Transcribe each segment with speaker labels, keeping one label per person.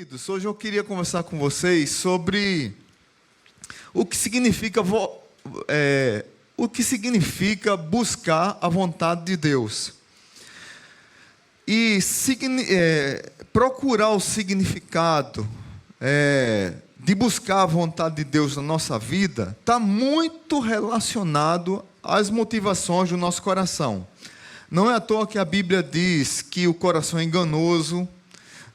Speaker 1: Queridos, hoje eu queria conversar com vocês sobre o que significa, buscar a vontade de Deus. E procurar o significado de buscar a vontade de Deus na nossa vida está muito relacionado às motivações do nosso coração. Não é à toa que a Bíblia diz que o coração é enganoso.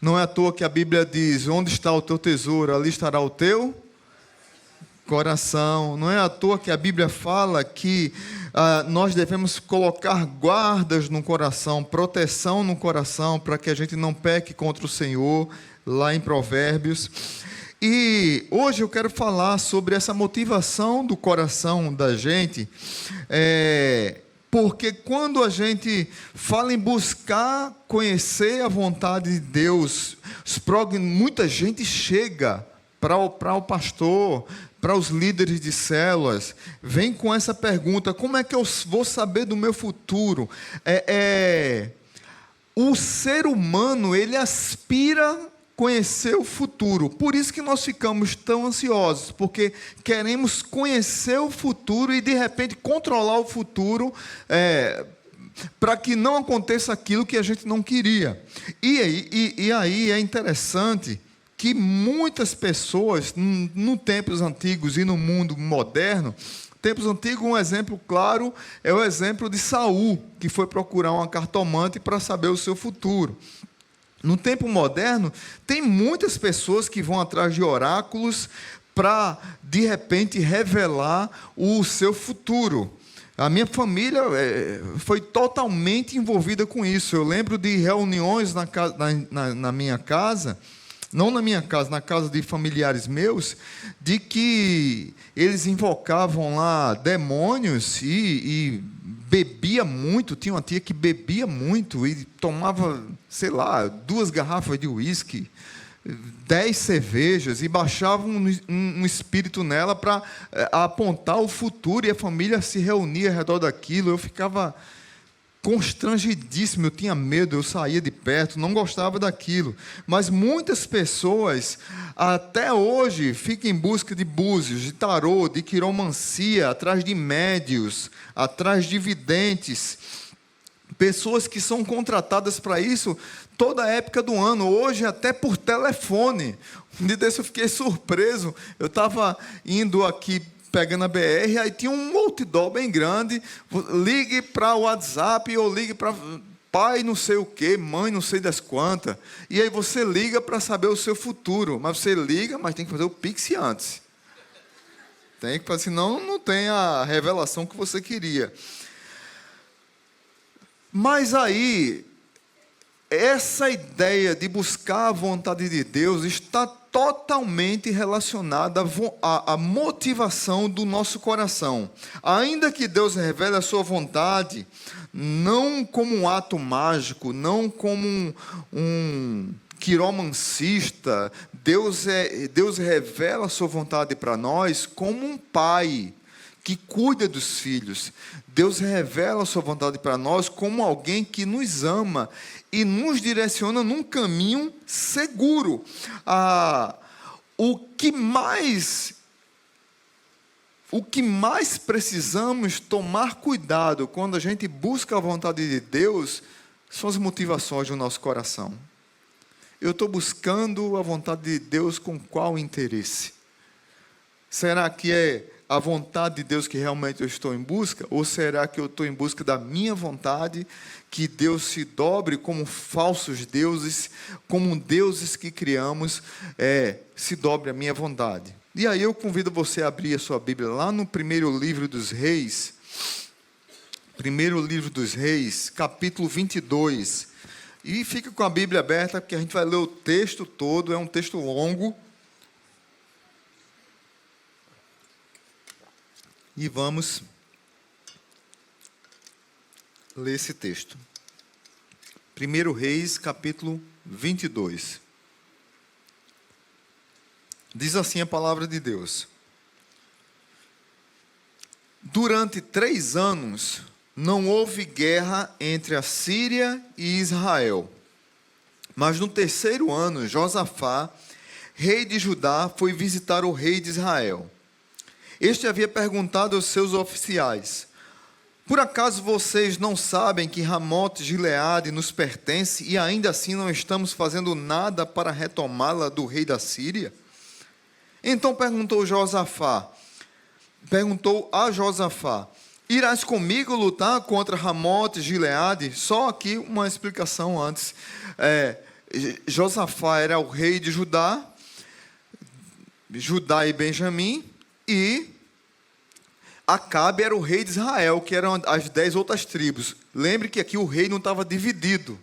Speaker 1: Não é à toa que a Bíblia diz: onde está o teu tesouro, ali estará o teu coração. Não é à toa que a Bíblia fala que nós devemos colocar guardas no coração, proteção no coração, para que a gente não peque contra o Senhor, lá em Provérbios. E hoje eu quero falar sobre essa motivação do coração da gente, porque quando a gente fala em buscar conhecer a vontade de Deus, muita gente chega para o pastor, para os líderes de células, vem com essa pergunta: como é que eu vou saber do meu futuro? O ser humano, ele aspira conhecer o futuro. Por isso que nós ficamos tão ansiosos, porque queremos conhecer o futuro e de repente controlar o futuro, para que não aconteça aquilo que a gente não queria. E aí é interessante que muitas pessoas, no tempos antigos e no mundo moderno, tempos antigos, um exemplo claro é o exemplo de Saul, que foi procurar uma cartomante para saber o seu futuro. No tempo moderno, tem muitas pessoas que vão atrás de oráculos para, de repente, revelar o seu futuro. A minha família foi totalmente envolvida com isso. Eu lembro de reuniões na minha casa, não na minha casa, na casa de familiares meus, de que eles invocavam lá demônios e bebia muito. Tinha uma tia que bebia muito e tomava, 2 garrafas de uísque, 10 cervejas, e baixava um espírito nela para apontar o futuro, e a família se reunia ao redor daquilo. Eu ficava constrangidíssimo, eu tinha medo, eu saía de perto, não gostava daquilo. Mas muitas pessoas, até hoje, ficam em busca de búzios, de tarô, de quiromancia, atrás de médios, atrás de videntes, pessoas que são contratadas para isso toda a época do ano, hoje até por telefone. Um dia desse eu fiquei surpreso, eu estava indo aqui, pegando a BR, aí tinha um outdoor bem grande: ligue para o WhatsApp, ou ligue para pai não sei o que, mãe não sei das quantas. E aí você liga para saber o seu futuro, mas você liga, mas tem que fazer o Pix antes. Tem que fazer, senão não tem a revelação que você queria. Mas aí, essa ideia de buscar a vontade de Deus está totalmente relacionada à motivação do nosso coração. Ainda que Deus revele a sua vontade, não como um ato mágico, não como um quiromancista, Deus revela a sua vontade para nós como um pai que cuida dos filhos. Deus revela a sua vontade para nós como alguém que nos ama e nos direciona num caminho seguro. O que mais precisamos tomar cuidado quando a gente busca a vontade de Deus são as motivações do nosso coração. Eu estou buscando a vontade de Deus com qual interesse? Será que é a vontade de Deus que realmente eu estou em busca? Ou será que eu estou em busca da minha vontade, que Deus se dobre como falsos deuses, como deuses que criamos, se dobre a minha vontade? E aí eu convido você a abrir a sua Bíblia lá no primeiro livro dos Reis, capítulo 22. E fica com a Bíblia aberta, porque a gente vai ler o texto todo, é um texto longo. E vamos ler esse texto. 1 Reis, capítulo 22. Diz assim a palavra de Deus: durante 3 anos não houve guerra entre a Síria e Israel. Mas no terceiro ano, Josafá, rei de Judá, foi visitar o rei de Israel. Este havia perguntado aos seus oficiais: por acaso vocês não sabem que Ramote Gileade nos pertence e ainda assim não estamos fazendo nada para retomá-la do rei da Síria? Então perguntou a Josafá: irás comigo lutar contra Ramote Gileade? Só aqui uma explicação antes. Josafá era o rei de Judá e Benjamim, e Acabe era o rei de Israel, que eram as 10 outras tribos. Lembre que aqui o reino estava dividido.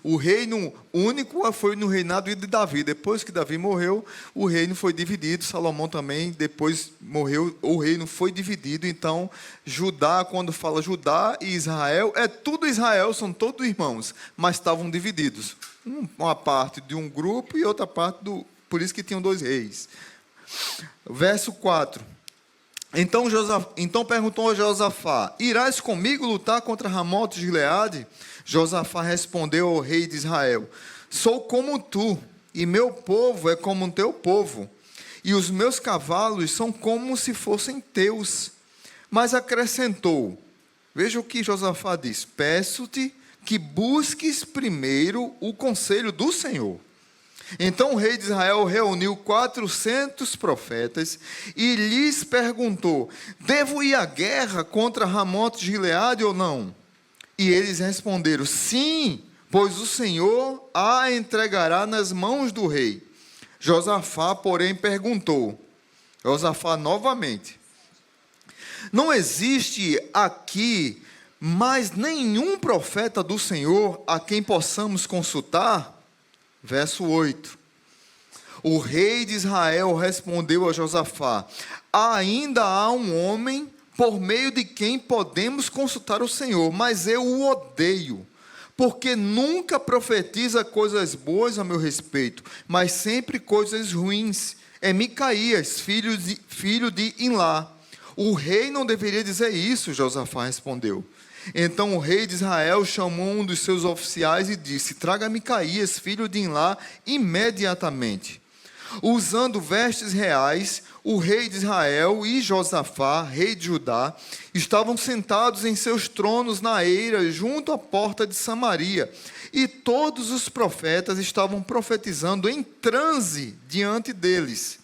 Speaker 1: O reino único foi no reinado de Davi. Depois que Davi morreu, o reino foi dividido. Salomão também, depois morreu, o reino foi dividido. Então, Judá, quando fala Judá e Israel, é tudo Israel, são todos irmãos, mas estavam divididos. Uma parte de um grupo e outra parte do... Por isso que tinham 2 reis. Verso 4. Então perguntou a Josafá: irás comigo lutar contra Ramote Gileade? Josafá respondeu ao rei de Israel: sou como tu, e meu povo é como o teu povo, e os meus cavalos são como se fossem teus. Mas acrescentou, veja o que Josafá diz: peço-te que busques primeiro o conselho do Senhor. Então o rei de Israel reuniu 400 profetas e lhes perguntou: devo ir à guerra contra Ramote Gileade ou não? E eles responderam: sim, pois o Senhor a entregará nas mãos do rei. Josafá, porém, perguntou, Josafá novamente: não existe aqui mais nenhum profeta do Senhor a quem possamos consultar? Verso 8. O rei de Israel respondeu a Josafá: ainda há um homem por meio de quem podemos consultar o Senhor, mas eu o odeio, porque nunca profetiza coisas boas a meu respeito, mas sempre coisas ruins. É Micaías, filho de Imlá. O rei não deveria dizer isso, Josafá respondeu. Então o rei de Israel chamou um dos seus oficiais e disse: traga Micaías, filho de Imlá, imediatamente. Usando vestes reais, o rei de Israel e Josafá, rei de Judá, estavam sentados em seus tronos na eira, junto à porta de Samaria, e todos os profetas estavam profetizando em transe diante deles.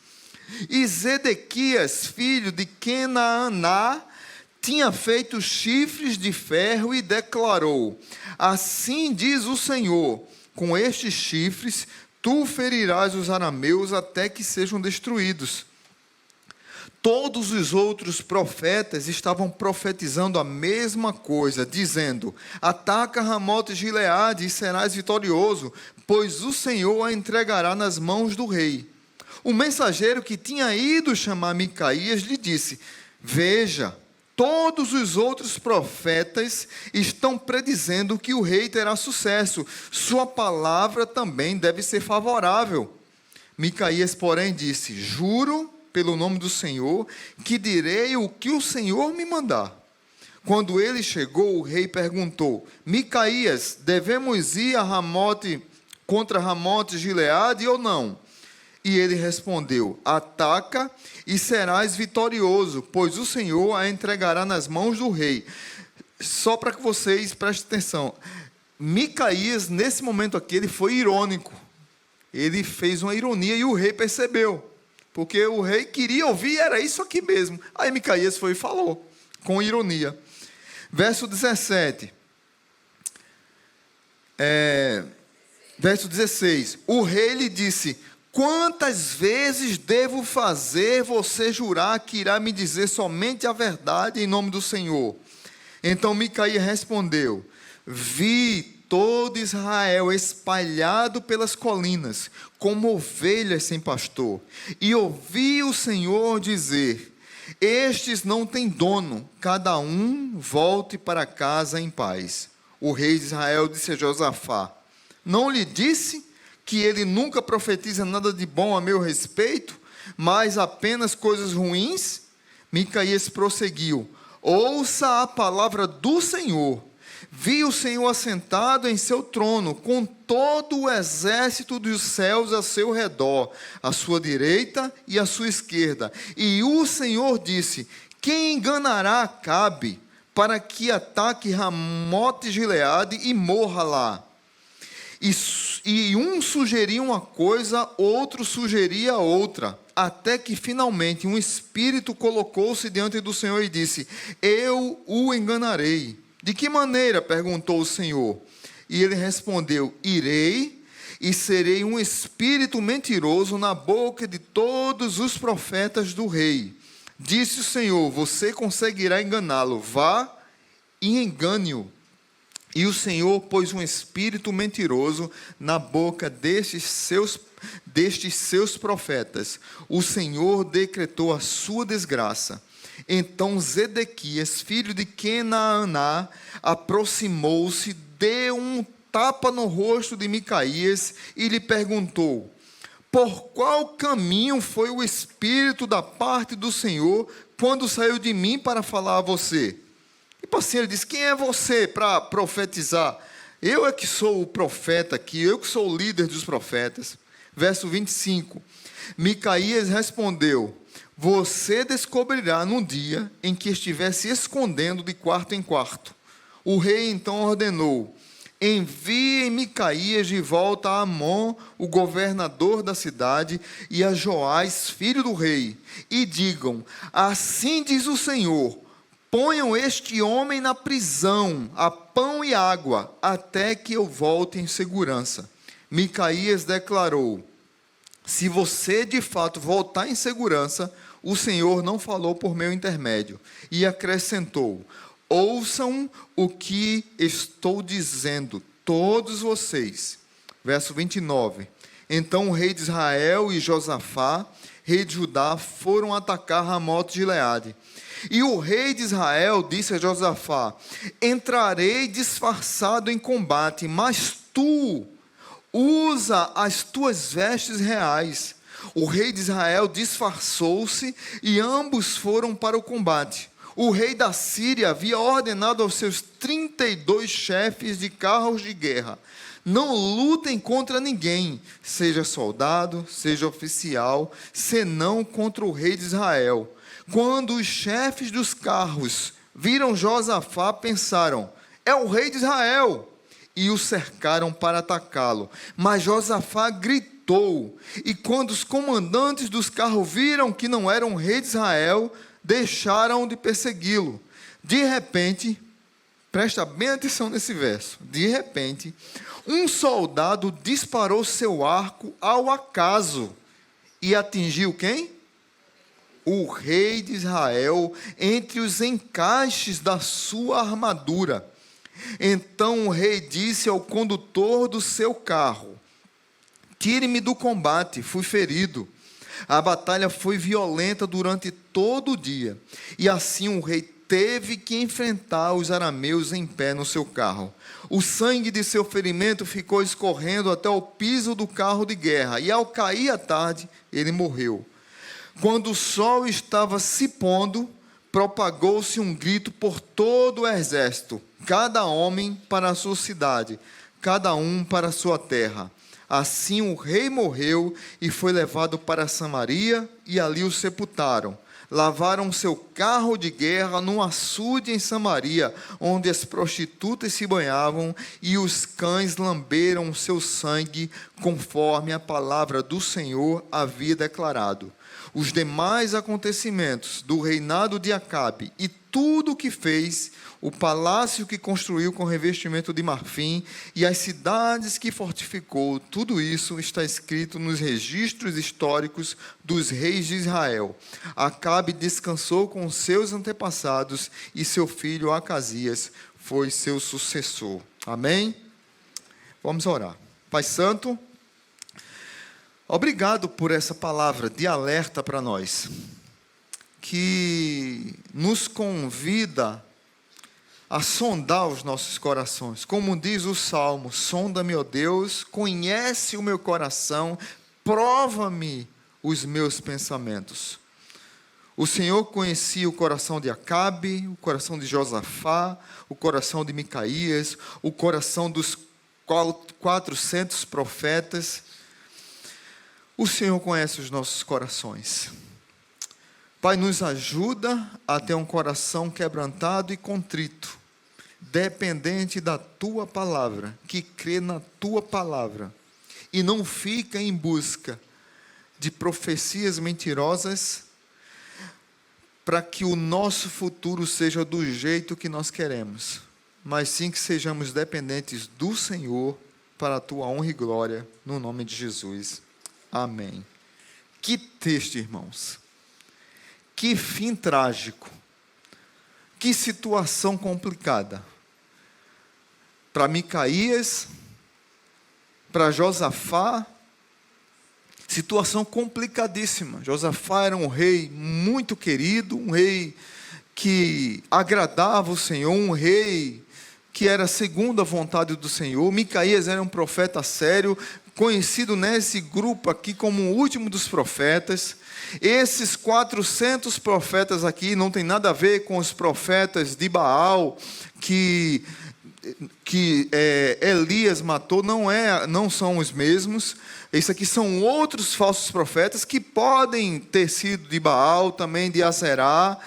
Speaker 1: E Zedequias, filho de Kenaaná, tinha feito chifres de ferro e declarou: assim diz o Senhor, com estes chifres tu ferirás os arameus até que sejam destruídos. Todos os outros profetas estavam profetizando a mesma coisa, dizendo: ataca Ramote Gileade e serás vitorioso, pois o Senhor a entregará nas mãos do rei. O mensageiro que tinha ido chamar Micaías lhe disse: veja, todos os outros profetas estão predizendo que o rei terá sucesso. Sua palavra também deve ser favorável. Micaías, porém, disse: juro pelo nome do Senhor que direi o que o Senhor me mandar. Quando ele chegou, o rei perguntou: Micaías, devemos ir contra Ramote Gileade ou não? E ele respondeu: ataca e serás vitorioso, pois o Senhor a entregará nas mãos do rei. Só para que vocês prestem atenção, Micaías, nesse momento aqui, ele foi irônico. Ele fez uma ironia e o rei percebeu, porque o rei queria ouvir, era isso aqui mesmo. Aí Micaías foi e falou, com ironia. Verso 17. Verso 16. O rei lhe disse: quantas vezes devo fazer você jurar que irá me dizer somente a verdade em nome do Senhor? Então Micaías respondeu: vi todo Israel espalhado pelas colinas, como ovelhas sem pastor, e ouvi o Senhor dizer: estes não têm dono, cada um volte para casa em paz. O rei de Israel disse a Josafá: não lhe disse que ele nunca profetiza nada de bom a meu respeito, mas apenas coisas ruins? Micaías prosseguiu: ouça a palavra do Senhor. Vi o Senhor assentado em seu trono, com todo o exército dos céus a seu redor, à sua direita e à sua esquerda. E o Senhor disse: quem enganará Acabe, para que ataque Ramote Gileade e morra lá? E um sugeria uma coisa, outro sugeria outra, até que finalmente um espírito colocou-se diante do Senhor e disse: eu o enganarei. De que maneira? Perguntou o Senhor. E ele respondeu: irei e serei um espírito mentiroso na boca de todos os profetas do rei. Disse o Senhor: você conseguirá enganá-lo, vá e engane-o. E o Senhor pôs um espírito mentiroso na boca destes seus profetas. O Senhor decretou a sua desgraça. Então Zedequias, filho de Kenaaná, aproximou-se, deu um tapa no rosto de Micaías e lhe perguntou: por qual caminho foi o Espírito da parte do Senhor quando saiu de mim para falar a você? E assim ele disse: quem é você para profetizar? Eu é que sou o profeta aqui, eu que sou o líder dos profetas. Verso 25, Micaías respondeu: você descobrirá no dia em que estiver se escondendo de quarto em quarto. O rei então ordenou: enviem Micaías de volta a Amon, o governador da cidade, e a Joás, filho do rei, e digam: assim diz o Senhor, ponham este homem na prisão, a pão e água, até que eu volte em segurança. Micaías declarou: se você de fato voltar em segurança, o Senhor não falou por meu intermédio. E acrescentou: ouçam o que estou dizendo, todos vocês. Verso 29. Então o rei de Israel e Josafá, rei de Judá, foram atacar Ramote Gileade. E o rei de Israel disse a Josafá: entrarei disfarçado em combate, mas tu usa as tuas vestes reais. O rei de Israel disfarçou-se e ambos foram para o combate. O rei da Síria havia ordenado aos seus 32 chefes de carros de guerra: não lutem contra ninguém, seja soldado, seja oficial, senão contra o rei de Israel. Quando os chefes dos carros viram Josafá, pensaram: é o rei de Israel, e o cercaram para atacá-lo. Mas Josafá gritou, e quando os comandantes dos carros viram que não era um rei de Israel, deixaram de persegui-lo. De repente, presta bem atenção nesse verso, de repente, um soldado disparou seu arco ao acaso e atingiu quem? O rei de Israel entre os encaixes da sua armadura. Então o rei disse ao condutor do seu carro: tire-me do combate, fui ferido. A batalha foi violenta durante todo o dia, e assim o rei teve que enfrentar os arameus em pé no seu carro. O sangue de seu ferimento ficou escorrendo até o piso do carro de guerra, e ao cair a tarde, ele morreu. Quando o sol estava se pondo, propagou-se um grito por todo o exército: cada homem para a sua cidade, cada um para a sua terra. Assim o rei morreu e foi levado para Samaria, e ali o sepultaram. Lavaram seu carro de guerra num açude em Samaria, onde as prostitutas se banhavam, e os cães lamberam seu sangue, conforme a palavra do Senhor havia declarado. Os demais acontecimentos do reinado de Acabe e tudo o que fez, o palácio que construiu com revestimento de marfim e as cidades que fortificou, tudo isso está escrito nos registros históricos dos reis de Israel. Acabe descansou com seus antepassados e seu filho Acasias foi seu sucessor. Amém? Vamos orar. Pai Santo, obrigado por essa palavra de alerta para nós, que nos convida a sondar os nossos corações. Como diz o Salmo: sonda-me, ó Deus, conhece o meu coração, prova-me os meus pensamentos. O Senhor conhecia o coração de Acabe, o coração de Josafá, o coração de Micaías, o coração dos 400 profetas. O Senhor conhece os nossos corações. Pai, nos ajuda a ter um coração quebrantado e contrito, dependente da Tua palavra, que crê na Tua palavra, e não fica em busca de profecias mentirosas, para que o nosso futuro seja do jeito que nós queremos, mas sim que sejamos dependentes do Senhor, para a Tua honra e glória, no nome de Jesus. Amém. Que texto, irmãos. Que fim trágico. Que situação complicada. Para Micaías, para Josafá, situação complicadíssima. Josafá era um rei muito querido, um rei que agradava o Senhor, um rei que era segundo a vontade do Senhor. Micaías era um profeta sério, conhecido nesse grupo aqui como o último dos profetas. Esses 400 profetas aqui não tem nada a ver com os profetas de Baal que Elias matou, não são os mesmos. Esses aqui são outros falsos profetas que podem ter sido de Baal, também de Aserá,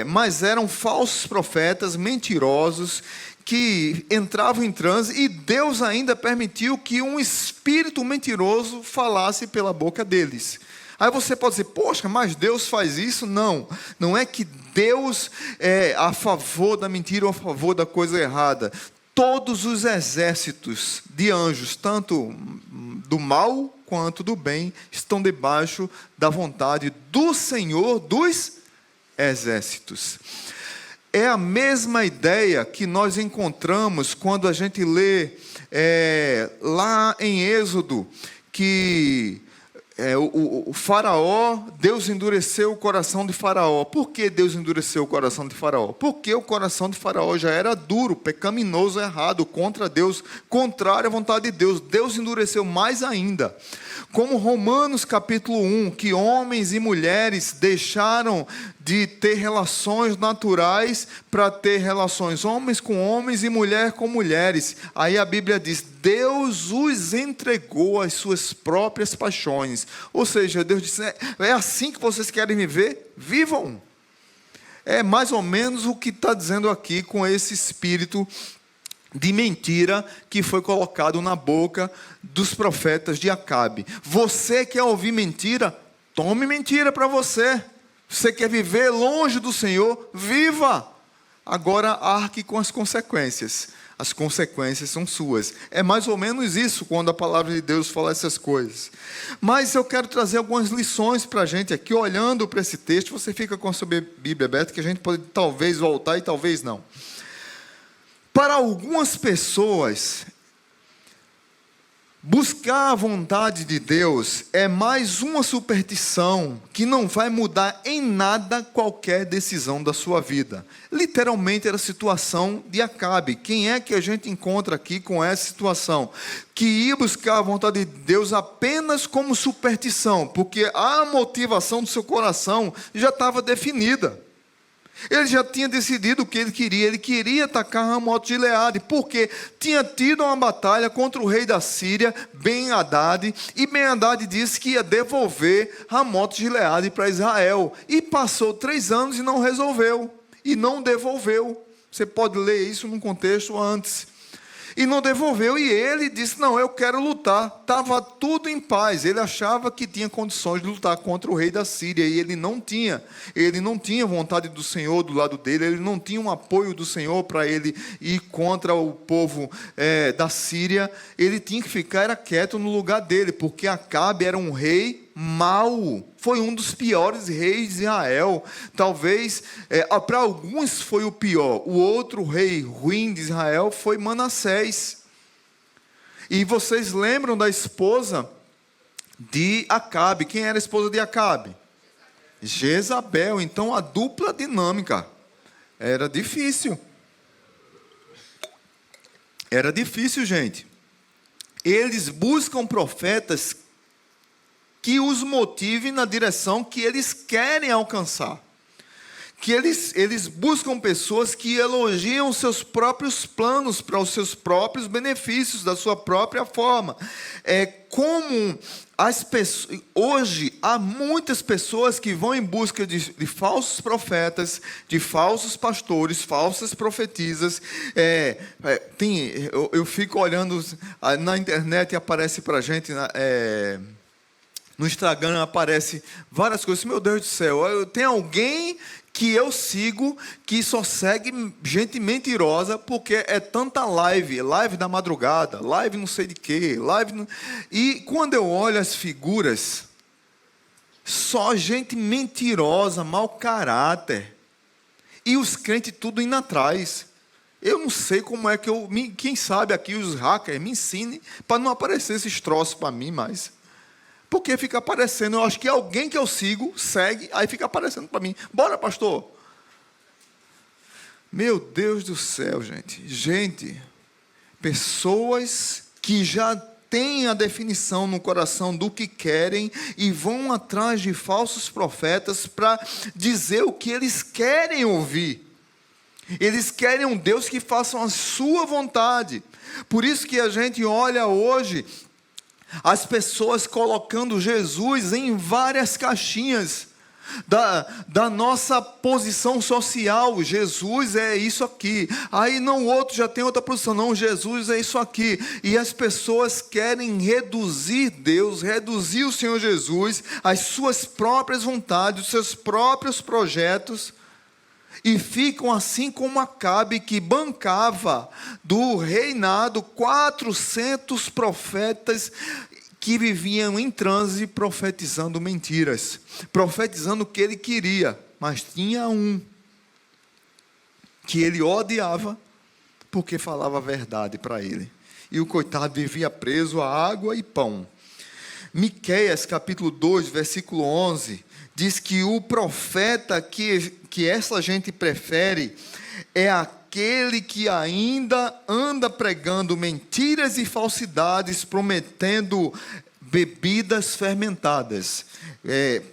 Speaker 1: mas eram falsos profetas, mentirosos, que entravam em transe, e Deus ainda permitiu que um espírito mentiroso falasse pela boca deles. Aí você pode dizer, poxa, mas Deus faz isso? Não, não é que Deus é a favor da mentira ou a favor da coisa errada. Todos os exércitos de anjos, tanto do mal quanto do bem, estão debaixo da vontade do Senhor dos exércitos. É a mesma ideia que nós encontramos quando a gente lê lá em Êxodo, que o faraó, Deus endureceu o coração de faraó. Por que Deus endureceu o coração de faraó? Porque o coração de faraó já era duro, pecaminoso, errado, contra Deus, contrário à vontade de Deus. Deus endureceu mais ainda. Como Romanos capítulo 1, que homens e mulheres deixaram de ter relações naturais para ter relações homens com homens e mulher com mulheres. Aí a Bíblia diz, Deus os entregou às suas próprias paixões. Ou seja, Deus disse, é assim que vocês querem viver? Vivam! É mais ou menos o que está dizendo aqui com esse espírito de mentira que foi colocado na boca dos profetas de Acabe. Você quer ouvir mentira? Tome mentira para você. Você quer viver longe do Senhor? Viva! Agora arque com as consequências. As consequências são suas. É mais ou menos isso quando a palavra de Deus fala essas coisas. Mas eu quero trazer algumas lições para a gente aqui, olhando para esse texto. Você fica com a sua Bíblia aberta, que a gente pode talvez voltar e talvez não. Para algumas pessoas, buscar a vontade de Deus é mais uma superstição que não vai mudar em nada qualquer decisão da sua vida. Literalmente era a situação de Acabe. Quem é que a gente encontra aqui com essa situação? Que ia buscar a vontade de Deus apenas como superstição, porque a motivação do seu coração já estava definida. Ele já tinha decidido o que ele queria atacar Ramot-Gileade, porque tinha tido uma batalha contra o rei da Síria, Ben-Hadad, e Ben-Hadad disse que ia devolver Ramot-Gileade para Israel, e passou 3 anos e não resolveu, e não devolveu. Você pode ler isso num contexto antes. E não devolveu, e ele disse, não, eu quero lutar. Estava tudo em paz, ele achava que tinha condições de lutar contra o rei da Síria, e ele não tinha vontade do Senhor do lado dele, ele não tinha um apoio do Senhor para ele ir contra o povo da Síria. Ele tinha que ficar quieto no lugar dele, porque Acabe era um rei mau, foi um dos piores reis de Israel, talvez, para alguns foi o pior. O outro rei ruim de Israel foi Manassés. E vocês lembram da esposa de Acabe? Quem era a esposa de Acabe? Jezabel. Então a dupla dinâmica era difícil. Era difícil, gente. Eles buscam profetas que os motive na direção que eles querem alcançar. Que eles buscam pessoas que elogiam seus próprios planos para os seus próprios benefícios, da sua própria forma. Como as pessoas, hoje há muitas pessoas que vão em busca de falsos profetas, de falsos pastores, falsas profetisas. Eu fico olhando na internet e aparece para a gente... no Instagram aparece várias coisas. Meu Deus do céu, tem alguém que eu sigo que só segue gente mentirosa, porque é tanta live da madrugada, live não sei de quê, e quando eu olho as figuras, só gente mentirosa, mau caráter, e os crentes tudo indo atrás. Eu não sei como é que quem sabe aqui os hackers me ensinem para não aparecer esses troços para mim mais. Porque fica aparecendo, eu acho que alguém que eu sigo, segue, aí fica aparecendo para mim. Bora, pastor. Meu Deus do céu, gente. Gente, pessoas que já têm a definição no coração do que querem e vão atrás de falsos profetas para dizer o que eles querem ouvir. Eles querem um Deus que faça a sua vontade. Por isso que a gente olha hoje as pessoas colocando Jesus em várias caixinhas da nossa posição social. Jesus é isso aqui, aí não, o outro já tem outra posição, não, Jesus é isso aqui, e as pessoas querem reduzir Deus, reduzir o Senhor Jesus às suas próprias vontades, os seus próprios projetos, e ficam assim como Acabe, que bancava do reinado 400 profetas que viviam em transe profetizando mentiras, profetizando o que ele queria, mas tinha um que ele odiava porque falava a verdade para ele, e o coitado vivia preso a água e pão. Miqueias capítulo 2, versículo 11, diz que o profeta que essa gente prefere é aquele que ainda anda pregando mentiras e falsidades, prometendo bebidas fermentadas.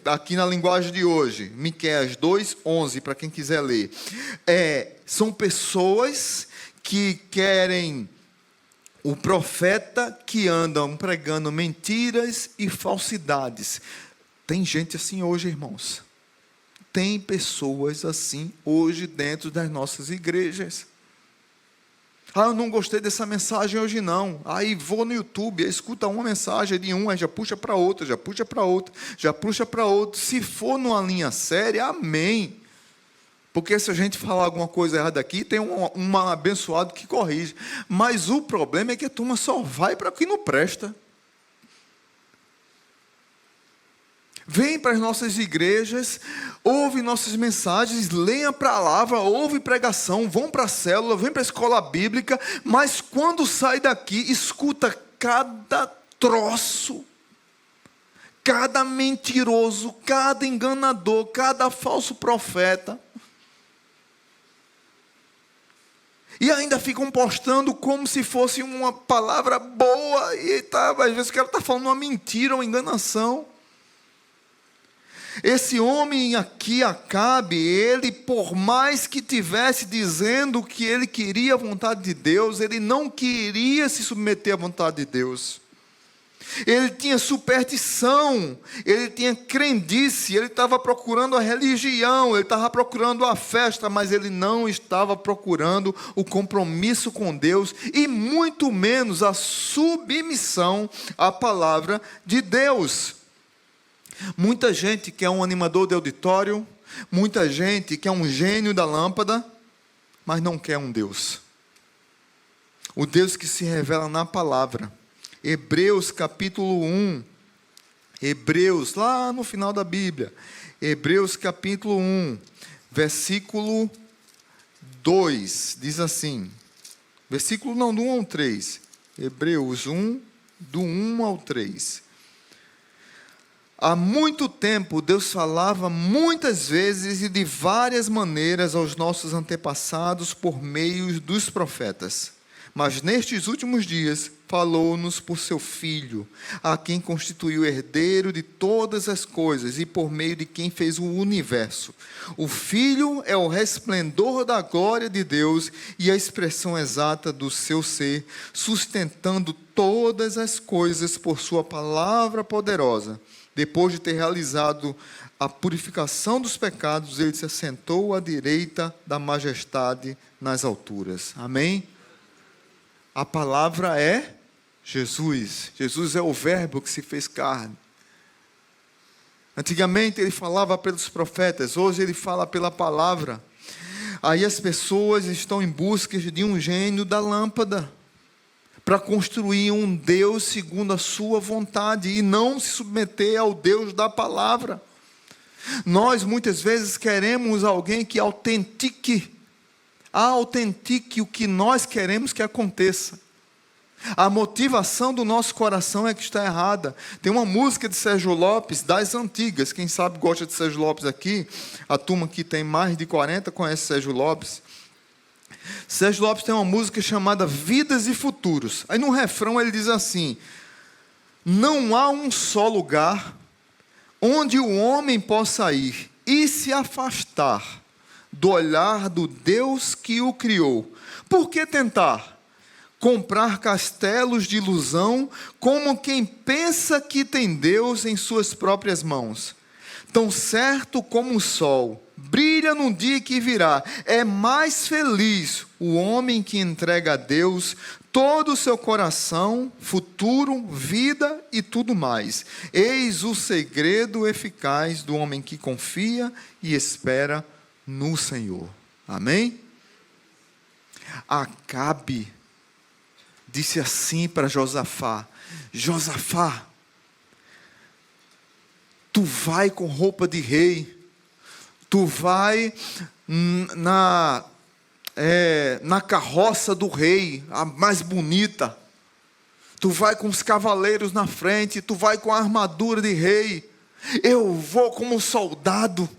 Speaker 1: Aqui na linguagem de hoje, Miqueias 2:11, para quem quiser ler. São pessoas que querem o profeta que andam pregando mentiras e falsidades. Tem gente assim hoje, irmãos. Tem pessoas assim hoje dentro das nossas igrejas. Eu não gostei dessa mensagem hoje não. Aí vou no YouTube, escuta uma mensagem de um, aí já puxa para outra, já puxa para outra, já puxa para outra. Se for numa linha séria, amém. Porque se a gente falar alguma coisa errada aqui, tem um abençoado que corrige. Mas o problema é que a turma só vai para o que não presta. Vem para as nossas igrejas, ouve nossas mensagens, leia a palavra, ouve pregação, vão para a célula, vem para a escola bíblica, mas quando sai daqui, escuta cada troço, cada mentiroso, cada enganador, cada falso profeta. E ainda ficam postando como se fosse uma palavra boa, e às vezes o cara está falando uma mentira, uma enganação. Esse homem aqui, Acabe, ele, por mais que tivesse dizendo que ele queria a vontade de Deus, ele não queria se submeter à vontade de Deus. Ele tinha superstição, ele tinha crendice, ele estava procurando a religião, ele estava procurando a festa, mas ele não estava procurando o compromisso com Deus, e muito menos a submissão à palavra de Deus. Muita gente quer um animador de auditório, muita gente quer um gênio da lâmpada, mas não quer um Deus. O Deus que se revela na palavra. Hebreus capítulo 1, Hebreus, lá no final da Bíblia, Hebreus capítulo 1, versículo 2, diz assim, versículo não, do 1 ao 3, Hebreus 1, do 1 ao 3. Há muito tempo Deus falava muitas vezes e de várias maneiras aos nossos antepassados por meio dos profetas. Mas nestes últimos dias falou-nos por seu Filho, a quem constituiu herdeiro de todas as coisas e por meio de quem fez o universo. O Filho é o resplendor da glória de Deus e a expressão exata do seu ser, sustentando todas as coisas por sua palavra poderosa. Depois de ter realizado a purificação dos pecados, ele se assentou à direita da majestade nas alturas. Amém? A palavra é Jesus. Jesus é o verbo que se fez carne. Antigamente ele falava pelos profetas, hoje ele fala pela palavra. Aí as pessoas estão em busca de um gênio da lâmpada, para construir um Deus segundo a sua vontade, e não se submeter ao Deus da palavra. Nós muitas vezes queremos alguém que autentique o que nós queremos que aconteça. A motivação do nosso coração é que está errada. Tem uma música de Sérgio Lopes, das antigas, quem sabe gosta de Sérgio Lopes aqui, a turma que tem mais de 40 conhece Sérgio Lopes. Sérgio Lopes tem uma música chamada Vidas e Futuros. Aí no refrão ele diz assim: não há um só lugar onde o homem possa ir e se afastar do olhar do Deus que o criou. Por que tentar comprar castelos de ilusão como quem pensa que tem Deus em suas próprias mãos? Tão certo como o sol brilha num dia que virá, é mais feliz o homem que entrega a Deus todo o seu coração, futuro, vida e tudo mais. Eis o segredo eficaz do homem que confia e espera no Senhor. Amém? Acabe disse assim para Josafá: Josafá, tu vai com roupa de rei, tu vai na carroça do rei, a mais bonita, tu vai com os cavaleiros na frente, tu vai com a armadura de rei, eu vou como soldado.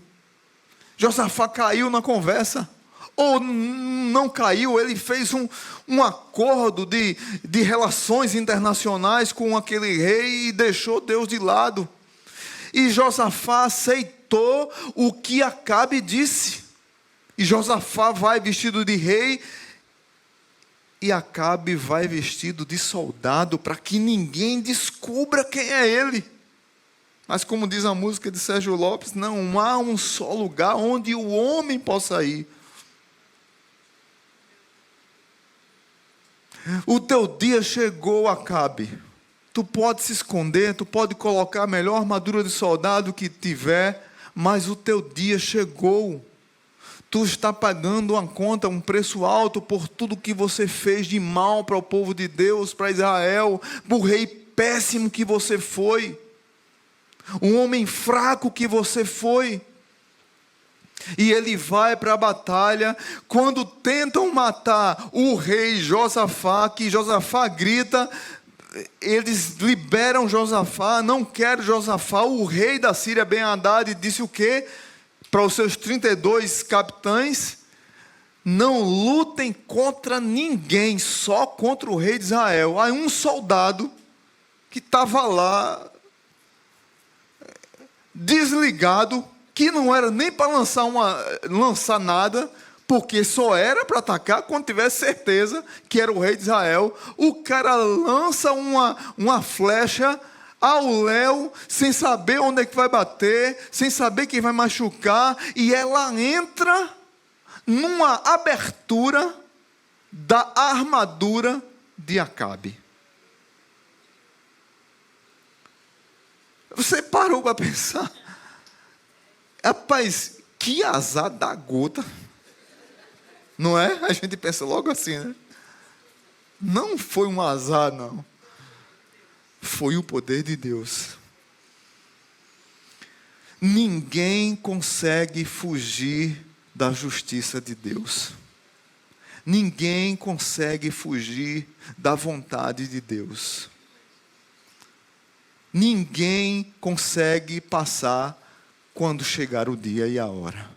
Speaker 1: Josafá caiu na conversa, ou não caiu, ele fez um acordo de relações internacionais com aquele rei e deixou Deus de lado. E Josafá aceitou o que Acabe disse. E Josafá vai vestido de rei e Acabe vai vestido de soldado, para que ninguém descubra quem é ele. Mas como diz a música de Sérgio Lopes, não há um só lugar onde o homem possa ir. O teu dia chegou, Acabe. Tu pode se esconder, tu pode colocar a melhor armadura de soldado que tiver, mas o teu dia chegou. Tu está pagando uma conta, um preço alto por tudo que você fez de mal para o povo de Deus, para Israel, por rei péssimo que você foi, um homem fraco que você foi. E ele vai para a batalha. Quando tentam matar o rei Josafá, que Josafá grita, eles liberam Josafá, não querem Josafá. O rei da Síria, Ben-Hadad, disse o quê? Para os seus 32 capitães: não lutem contra ninguém, só contra o rei de Israel. Aí um soldado que estava lá, desligado, que não era nem para lançar nada, porque só era para atacar quando tivesse certeza que era o rei de Israel. O cara lança uma flecha ao léu, sem saber onde é que vai bater, sem saber quem vai machucar, e ela entra numa abertura da armadura de Acabe. Você parou para pensar? Rapaz, que azar da gota. Não é? A gente pensa logo assim, né? Não foi um azar, não. Foi o poder de Deus. Ninguém consegue fugir da justiça de Deus. Ninguém consegue fugir da vontade de Deus. Ninguém consegue passar quando chegar o dia e a hora.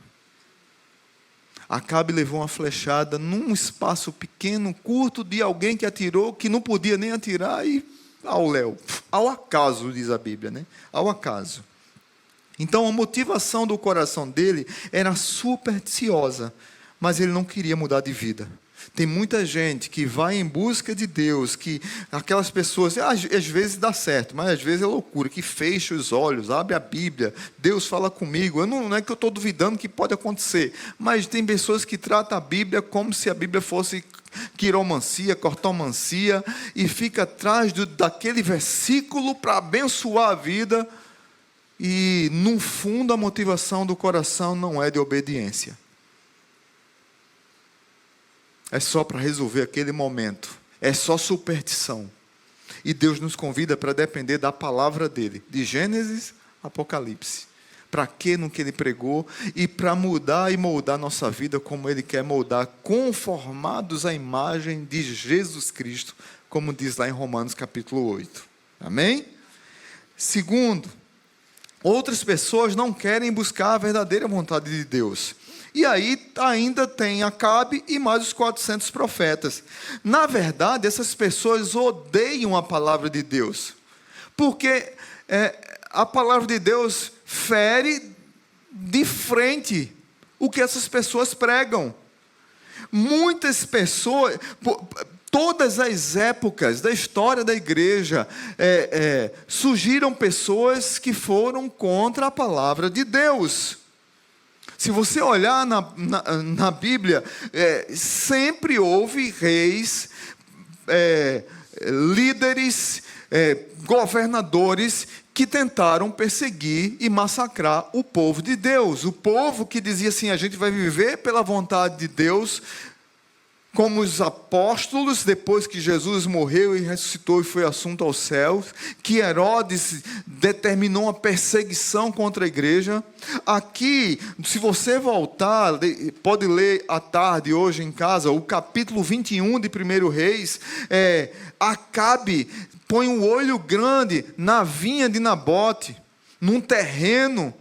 Speaker 1: Acabe levou uma flechada num espaço pequeno, curto, de alguém que atirou, que não podia nem atirar, e ao léu. Ao acaso, diz a Bíblia, né? Ao acaso. Então, a motivação do coração dele era supersticiosa, mas ele não queria mudar de vida. Tem muita gente que vai em busca de Deus, que aquelas pessoas, às vezes dá certo, mas às vezes é loucura, que fecha os olhos, abre a Bíblia, Deus fala comigo. Não é que eu estou duvidando que pode acontecer, mas tem pessoas que tratam a Bíblia como se a Bíblia fosse quiromancia, cartomancia, e fica atrás daquele versículo para abençoar a vida, e no fundo a motivação do coração não é de obediência. É só para resolver aquele momento. É só superstição. E Deus nos convida para depender da palavra dele. De Gênesis a Apocalipse. Para quê no que ele pregou. E para mudar e moldar nossa vida como ele quer moldar. Conformados à imagem de Jesus Cristo. Como diz lá em Romanos capítulo 8. Amém? Segundo, outras pessoas não querem buscar a verdadeira vontade de Deus. E aí ainda tem Acabe e mais os 400 profetas. Na verdade, essas pessoas odeiam a palavra de Deus. Porque a palavra de Deus fere de frente o que essas pessoas pregam. Muitas pessoas, todas as épocas da história da igreja, surgiram pessoas que foram contra a palavra de Deus. Se você olhar na Bíblia, sempre houve reis, líderes, governadores que tentaram perseguir e massacrar o povo de Deus. O povo que dizia assim, a gente vai viver pela vontade de Deus, como os apóstolos, depois que Jesus morreu e ressuscitou e foi assunto aos céus, que Herodes determinou uma perseguição contra a igreja. Aqui, se você voltar, pode ler à tarde, hoje em casa, o capítulo 21 de 1 Reis, Acabe põe um olho grande na vinha de Nabote, num terreno.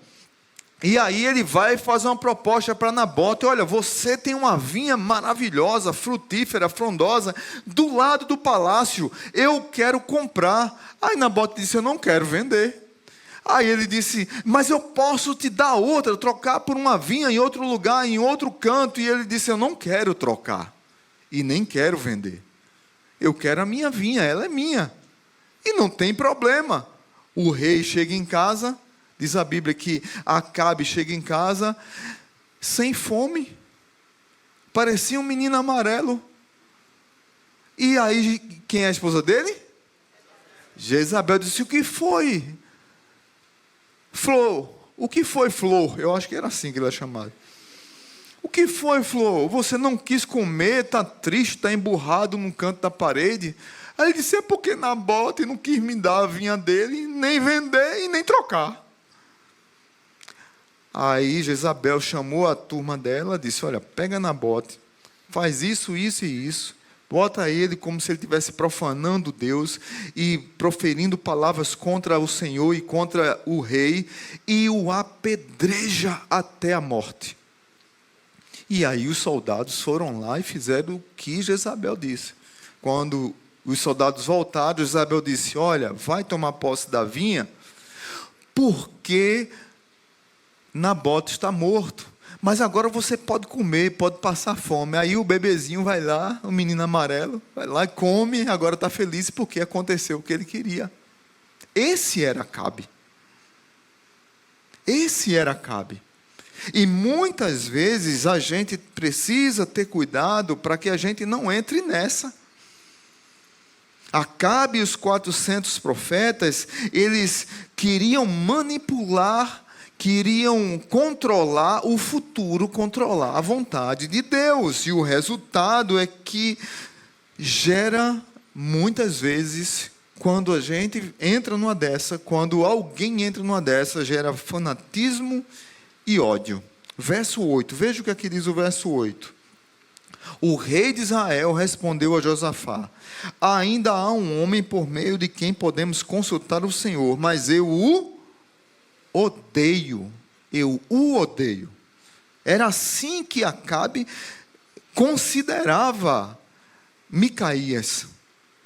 Speaker 1: E aí ele vai fazer uma proposta para Nabote: olha, você tem uma vinha maravilhosa, frutífera, frondosa, do lado do palácio, eu quero comprar. Aí Nabote disse, eu não quero vender. Aí ele disse, mas eu posso te dar outra, trocar por uma vinha em outro lugar, em outro canto. E ele disse, eu não quero trocar, e nem quero vender. Eu quero a minha vinha, ela é minha. E não tem problema. O rei chega em casa. Diz a Bíblia que Acabe chega em casa sem fome. Parecia um menino amarelo. E aí, quem é a esposa dele? Jezabel disse, o que foi? Flor. O que foi, Flor? Eu acho que era assim que ele era chamado. O que foi, Flor? Você não quis comer, está triste, está emburrado num canto da parede. Aí ele disse, é porque Nabote não quis me dar a vinha dele, nem vender e nem trocar. Aí Jezabel chamou a turma dela, disse, olha, pega Nabote, faz isso, isso e isso, bota ele como se ele estivesse profanando Deus e proferindo palavras contra o Senhor e contra o rei, e o apedreja até a morte. E aí os soldados foram lá e fizeram o que Jezabel disse. Quando os soldados voltaram, Jezabel disse, olha, vai tomar posse da vinha, porque Nabote está morto, mas agora você pode comer, pode passar fome. Aí o bebezinho vai lá, o menino amarelo, vai lá e come, agora está feliz porque aconteceu o que ele queria. Esse era Acabe. Esse era Acabe. E muitas vezes a gente precisa ter cuidado para que a gente não entre nessa. Acabe e os 400 profetas, eles queriam manipular, queriam controlar o futuro, controlar a vontade de Deus. E o resultado é que gera, muitas vezes, quando a gente entra numa dessa, quando alguém entra numa dessa, gera fanatismo e ódio. Verso 8, veja o que aqui diz o verso 8. O rei de Israel respondeu a Josafá, ainda há um homem por meio de quem podemos consultar o Senhor, mas eu o odeio. Era assim que Acabe considerava Micaías,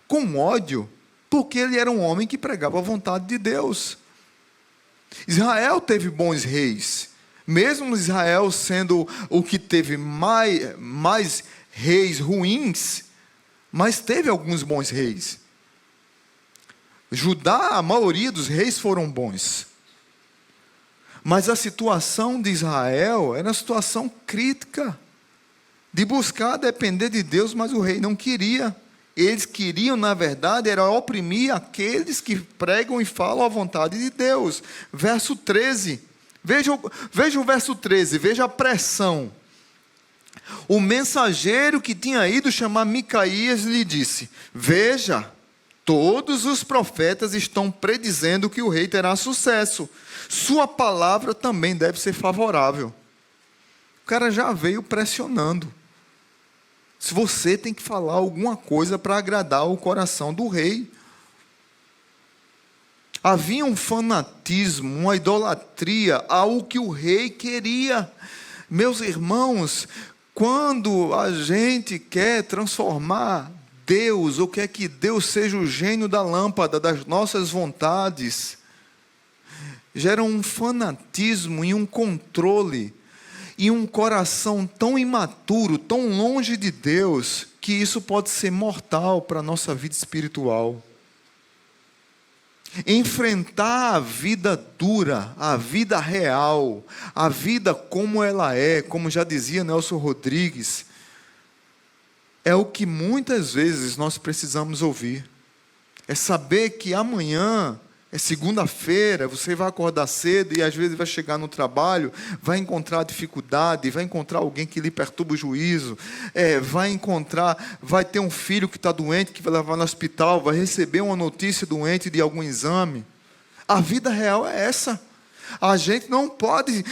Speaker 1: com ódio, porque ele era um homem que pregava a vontade de Deus. Israel teve bons reis, mesmo Israel sendo o que teve mais reis ruins, mas teve alguns bons reis. Judá, a maioria dos reis foram bons. Mas a situação de Israel era uma situação crítica, de buscar depender de Deus, mas o rei não queria. Eles queriam, na verdade, era oprimir aqueles que pregam e falam a vontade de Deus. Verso 13. Veja o verso 13, veja a pressão. O mensageiro que tinha ido chamar Micaías lhe disse: veja, todos os profetas estão predizendo que o rei terá sucesso. Sua palavra também deve ser favorável. O cara já veio pressionando. Se você tem que falar alguma coisa para agradar o coração do rei. Havia um fanatismo, uma idolatria ao que o rei queria. Meus irmãos, quando a gente quer transformar Deus, ou quer que Deus seja o gênio da lâmpada das nossas vontades, gera um fanatismo e um controle, e um coração tão imaturo, tão longe de Deus, que isso pode ser mortal para a nossa vida espiritual. Enfrentar a vida dura, a vida real, a vida como ela é, como já dizia Nelson Rodrigues, é o que muitas vezes nós precisamos ouvir. É saber que amanhã é segunda-feira, você vai acordar cedo e às vezes vai chegar no trabalho, vai encontrar dificuldade, vai encontrar alguém que lhe perturba o juízo, vai ter um filho que está doente, que vai levar no hospital, vai receber uma notícia doente de algum exame. A vida real é essa. A gente não pode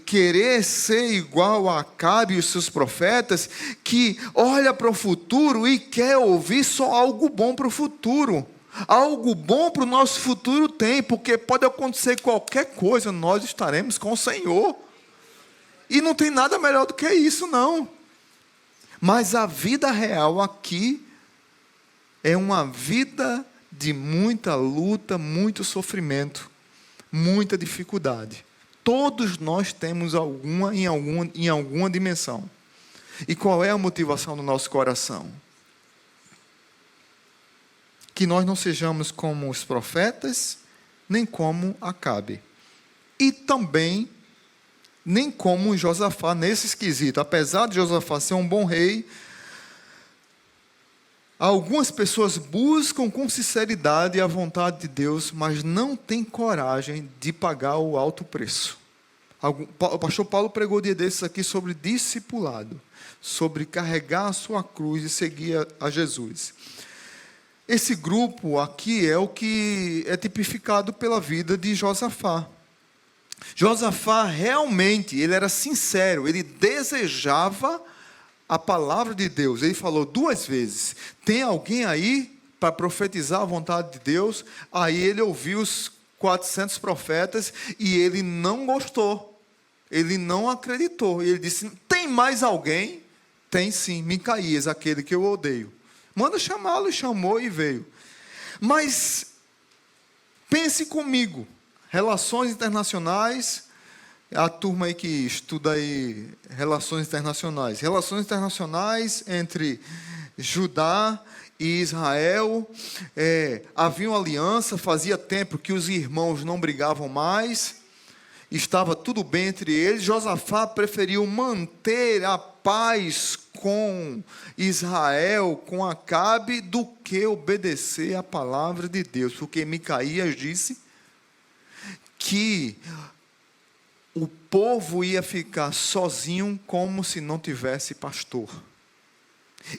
Speaker 1: querer ser igual a Acabe e os seus profetas, que olha para o futuro e quer ouvir só algo bom para o futuro. Algo bom para o nosso futuro tem, porque pode acontecer qualquer coisa, nós estaremos com o Senhor. E não tem nada melhor do que isso, não. Mas a vida real aqui é uma vida de muita luta, muito sofrimento, muita dificuldade. Todos nós temos em alguma dimensão. E qual é a motivação do nosso coração? Que nós não sejamos como os profetas, nem como Acabe. E também, nem como Josafá nesse esquisito. Apesar de Josafá ser um bom rei, algumas pessoas buscam com sinceridade a vontade de Deus, mas não têm coragem de pagar o alto preço. O pastor Paulo pregou dia desses aqui sobre discipulado, sobre carregar a sua cruz e seguir a Jesus. Esse grupo aqui é o que é tipificado pela vida de Josafá. Josafá realmente, ele era sincero, ele desejava a palavra de Deus. Ele falou 2 vezes: tem alguém aí para profetizar a vontade de Deus? Aí ele ouviu os 400 profetas e ele não gostou, ele não acreditou. E ele disse: tem mais alguém? Tem sim, Micaías, aquele que eu odeio. Manda chamá-lo, chamou e veio. Mas pense comigo, relações internacionais, a turma aí que estuda aí relações internacionais entre Judá e Israel, havia uma aliança, fazia tempo que os irmãos não brigavam mais, estava tudo bem entre eles. Josafá preferiu manter a paz com Israel, com Acabe, do que obedecer a palavra de Deus, porque Micaías disse que o povo ia ficar sozinho como se não tivesse pastor,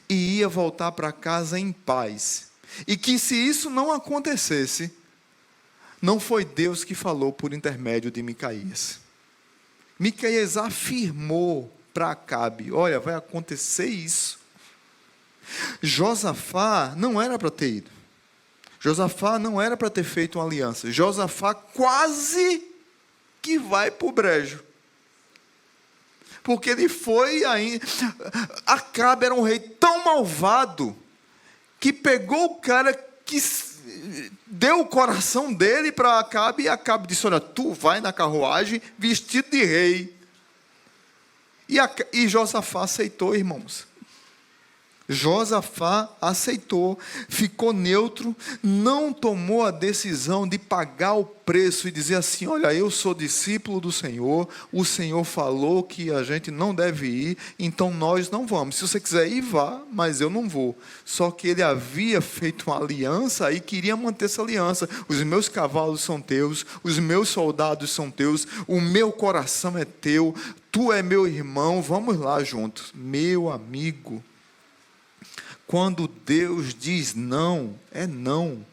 Speaker 1: e ia voltar para casa em paz, e que se isso não acontecesse, não foi Deus que falou por intermédio de Micaías. Micaías afirmou para Acabe: olha, vai acontecer isso. Josafá não era para ter ido. Josafá não era para ter feito uma aliança. Josafá quase que vai para o brejo. Porque ele foi ainda. Acabe era um rei tão malvado que pegou o cara que deu o coração dele para Acabe, e Acabe disse: olha, tu vai na carruagem vestido de rei. E Josafá aceitou, irmãos. Josafá aceitou, ficou neutro, não tomou a decisão de pagar o preço e dizer assim: olha, eu sou discípulo do Senhor, o Senhor falou que a gente não deve ir, então nós não vamos. Se você quiser ir, vá, mas eu não vou. Só que ele havia feito uma aliança e queria manter essa aliança. Os meus cavalos são teus, os meus soldados são teus, o meu coração é teu, tu é meu irmão, vamos lá juntos. Meu amigo, quando Deus diz não, é não.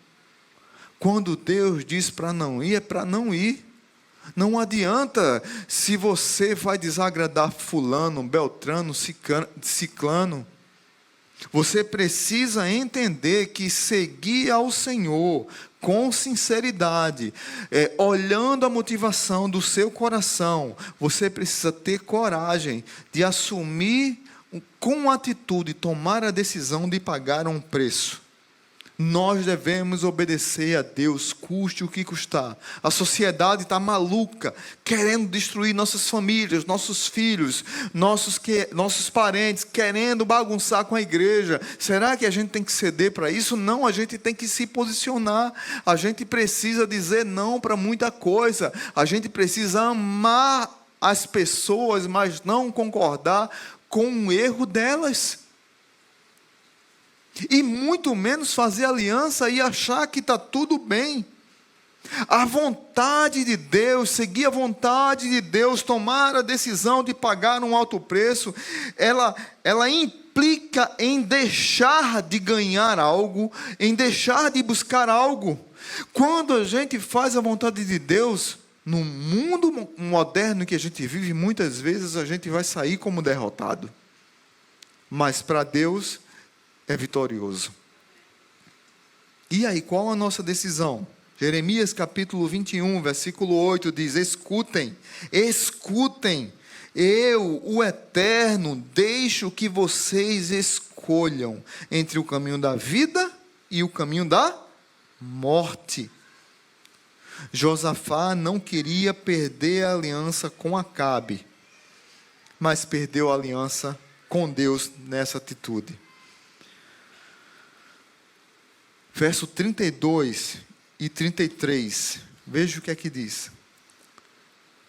Speaker 1: Quando Deus diz para não ir, é para não ir. Não adianta se você vai desagradar fulano, beltrano, ciclano. Você precisa entender que seguir ao Senhor com sinceridade, olhando a motivação do seu coração, você precisa ter coragem de assumir com atitude, tomar a decisão de pagar um preço. Nós devemos obedecer a Deus, custe o que custar. A sociedade está maluca, querendo destruir nossas famílias, nossos filhos, nossos parentes, querendo bagunçar com a igreja. Será que a gente tem que ceder para isso? Não, a gente tem que se posicionar. A gente precisa dizer não para muita coisa. A gente precisa amar as pessoas, mas não concordar com o erro delas, e muito menos fazer aliança e achar que está tudo bem. A vontade de Deus, seguir a vontade de Deus, tomar a decisão de pagar um alto preço, ela implica em deixar de ganhar algo, em deixar de buscar algo. Quando a gente faz a vontade de Deus, no mundo moderno que a gente vive, muitas vezes a gente vai sair como derrotado. Mas para Deus é vitorioso. E aí, qual a nossa decisão? Jeremias capítulo 21, versículo 8 diz: escutem, eu, o Eterno, deixo que vocês escolham entre o caminho da vida e o caminho da morte. Josafá não queria perder a aliança com Acabe, mas perdeu a aliança com Deus nessa atitude. Verso 32 e 33, veja o que é que diz.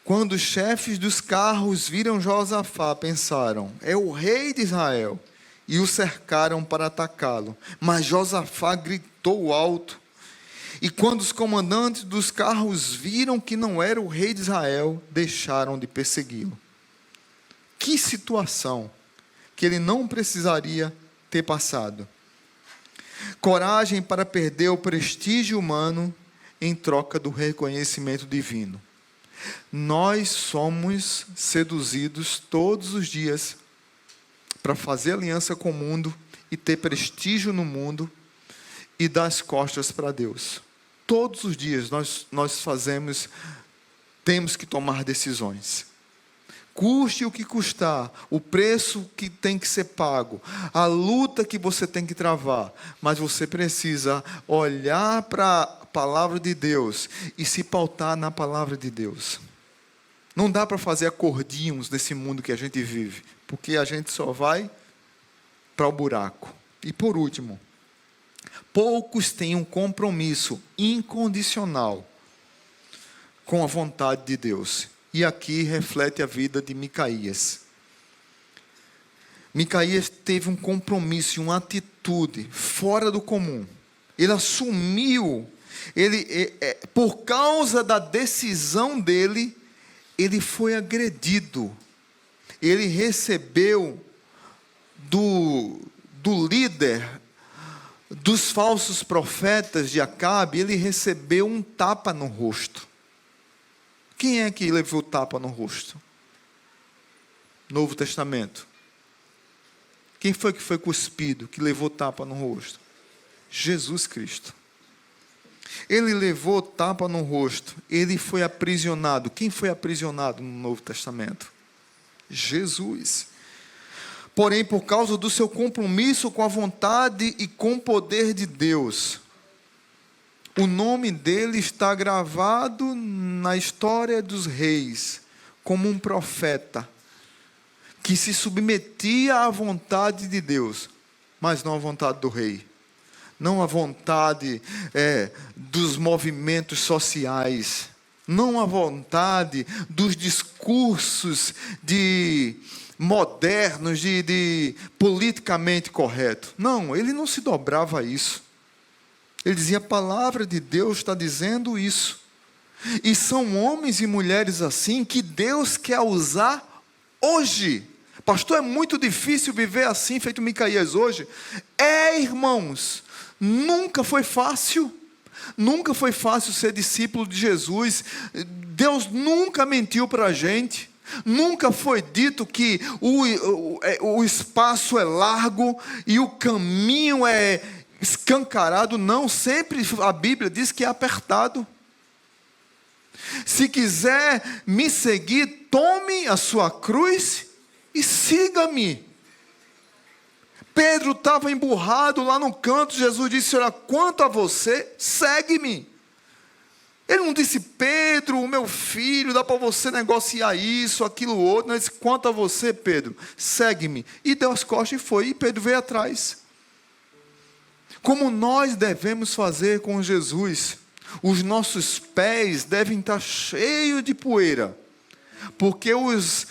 Speaker 1: Quando os chefes dos carros viram Josafá, pensaram: é o rei de Israel, e o cercaram para atacá-lo. Mas Josafá gritou alto. E quando os comandantes dos carros viram que não era o rei de Israel, deixaram de persegui-lo. Que situação que ele não precisaria ter passado. Coragem para perder o prestígio humano em troca do reconhecimento divino. Nós somos seduzidos todos os dias para fazer aliança com o mundo e ter prestígio no mundo e dar as costas para Deus. Todos os dias temos que tomar decisões. Custe o que custar, o preço que tem que ser pago, a luta que você tem que travar, mas você precisa olhar para a palavra de Deus e se pautar na palavra de Deus. Não dá para fazer acordinhos nesse mundo que a gente vive, porque a gente só vai para o buraco. E por último, poucos têm um compromisso incondicional com a vontade de Deus. E aqui reflete a vida de Micaías. Micaías teve um compromisso, uma atitude fora do comum. Ele assumiu, por causa da decisão dele, ele foi agredido. Ele recebeu do líder dos falsos profetas de Acabe, ele recebeu um tapa no rosto. Quem é que levou tapa no rosto? Novo Testamento. Quem foi que foi cuspido, que levou tapa no rosto? Jesus Cristo. Ele levou tapa no rosto. Ele foi aprisionado. Quem foi aprisionado no Novo Testamento? Jesus. Porém, por causa do seu compromisso com a vontade e com o poder de Deus, o nome dele está gravado na história dos reis, como um profeta, que se submetia à vontade de Deus, mas não à vontade do rei, não à vontade dos movimentos sociais, não à vontade dos discursos modernos, de politicamente correto. Não, ele não se dobrava a isso. Ele dizia: a palavra de Deus está dizendo isso. E são homens e mulheres assim que Deus quer usar hoje. Pastor, é muito difícil viver assim, feito Micaías hoje. Irmãos, nunca foi fácil. Nunca foi fácil ser discípulo de Jesus. Deus nunca mentiu para a gente. Nunca foi dito que o espaço é largo e o caminho é escancarado. Não, sempre a Bíblia diz que é apertado. Se quiser me seguir, tome a sua cruz e siga-me. Pedro estava emburrado lá no canto. Jesus disse: olha, quanto a você, segue-me. Ele não disse: Pedro, o meu filho, dá para você negociar isso, aquilo, outro. Não, ele disse: quanto a você, Pedro, segue-me. E deu as costas e foi, e Pedro veio atrás. Como nós devemos fazer com Jesus? Os nossos pés devem estar cheios de poeira, porque os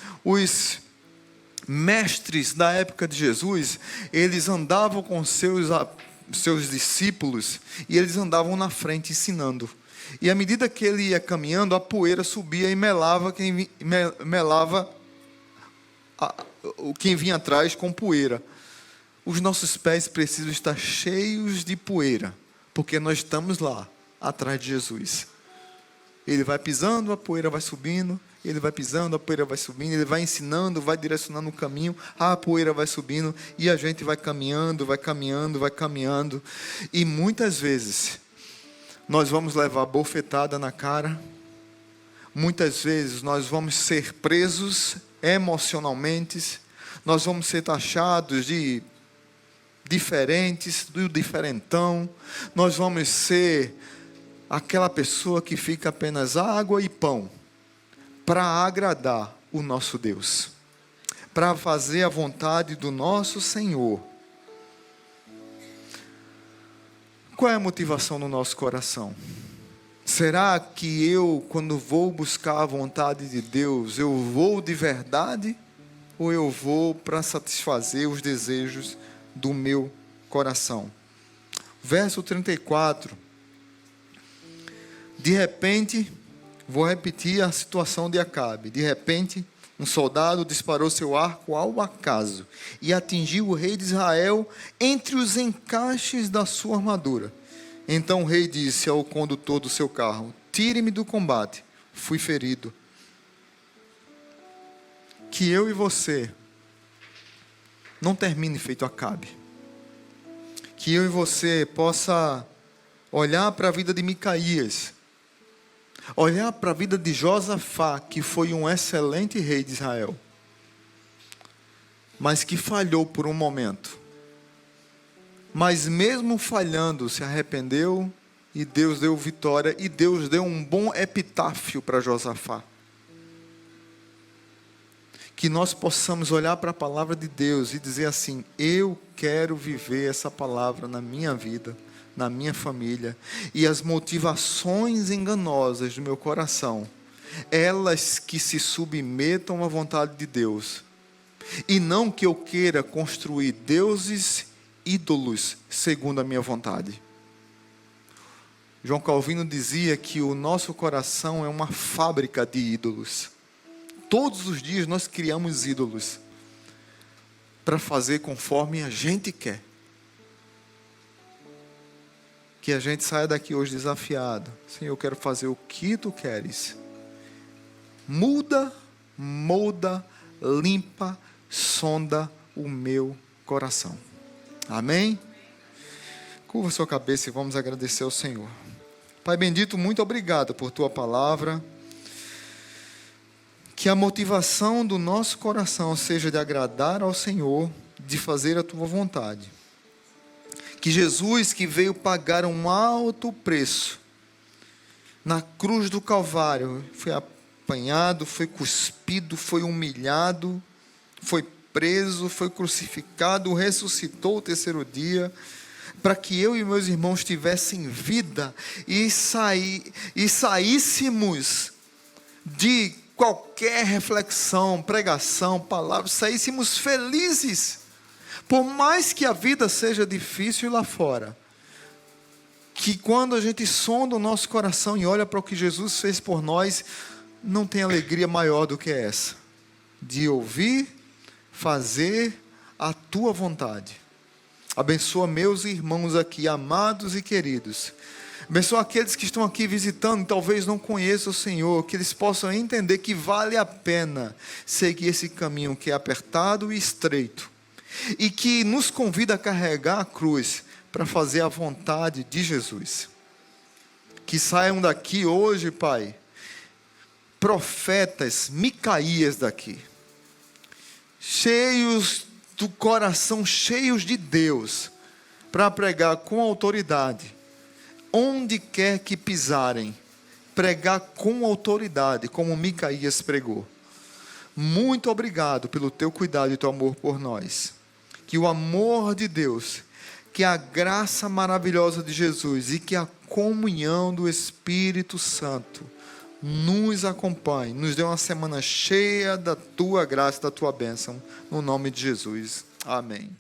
Speaker 1: mestres da época de Jesus, eles andavam com seus discípulos, e eles andavam na frente ensinando. E à medida que ele ia caminhando, a poeira subia e melava quem vinha atrás com poeira. Os nossos pés precisam estar cheios de poeira, porque nós estamos lá, atrás de Jesus. Ele vai pisando, a poeira vai subindo. Ele vai pisando, a poeira vai subindo. Ele vai ensinando, vai direcionando o caminho. A poeira vai subindo. E a gente vai caminhando, vai caminhando, vai caminhando. E muitas vezes nós vamos levar bofetada na cara. Muitas vezes nós vamos ser presos emocionalmente. Nós vamos ser taxados de diferentes, do diferentão. Nós vamos ser aquela pessoa que fica apenas água e pão, para agradar o nosso Deus, para fazer a vontade do nosso Senhor. Qual é a motivação no nosso coração? Será que eu, quando vou buscar a vontade de Deus, eu vou de verdade, ou eu vou para satisfazer os desejos do meu coração? Verso 34. De repente, vou repetir a situação de Acabe. De repente, um soldado disparou seu arco ao acaso e atingiu o rei de Israel entre os encaixes da sua armadura. Então o rei disse ao condutor do seu carro: tire-me do combate, fui ferido. Que eu e você não termine feito Acabe. Que eu e você possa olhar para a vida de Micaías, olhar para a vida de Josafá, que foi um excelente rei de Israel, mas que falhou por um momento. Mas mesmo falhando, se arrependeu e Deus deu vitória, e Deus deu um bom epitáfio para Josafá. Que nós possamos olhar para a palavra de Deus e dizer assim: eu quero viver essa palavra na minha vida, na minha família. E as motivações enganosas do meu coração, elas que se submetam à vontade de Deus, e não que eu queira construir deuses, ídolos, segundo a minha vontade. João Calvino dizia que o nosso coração é uma fábrica de ídolos. Todos os dias nós criamos ídolos para fazer conforme a gente quer. Que a gente saia daqui hoje desafiado: Senhor, eu quero fazer o que Tu queres. Muda, molda, limpa, sonda o meu coração. Amém? Curva sua cabeça e vamos agradecer ao Senhor. Pai bendito, muito obrigado por Tua palavra. Que a motivação do nosso coração seja de agradar ao Senhor, de fazer a tua vontade. Que Jesus, que veio pagar um alto preço na cruz do Calvário, foi apanhado, foi cuspido, foi humilhado, foi preso, foi crucificado, ressuscitou o terceiro dia, para que eu e meus irmãos tivessem vida e saíssemos de qualquer reflexão, pregação, palavra, saíssemos felizes, por mais que a vida seja difícil lá fora, que quando a gente sonda o nosso coração e olha para o que Jesus fez por nós, não tem alegria maior do que essa, de ouvir, fazer a tua vontade. Abençoa meus irmãos aqui, amados e queridos. Abençoa aqueles que estão aqui visitando, talvez não conheçam o Senhor, que eles possam entender que vale a pena seguir esse caminho que é apertado e estreito, e que nos convida a carregar a cruz para fazer a vontade de Jesus. Que saiam daqui hoje, Pai, profetas, Micaías daqui, cheios do coração, cheios de Deus, para pregar com autoridade, onde quer que pisarem, pregar com autoridade, como Micaías pregou. Muito obrigado pelo teu cuidado e teu amor por nós. Que o amor de Deus, que a graça maravilhosa de Jesus e que a comunhão do Espírito Santo nos acompanhe, nos dê uma semana cheia da tua graça, da tua bênção, no nome de Jesus. Amém.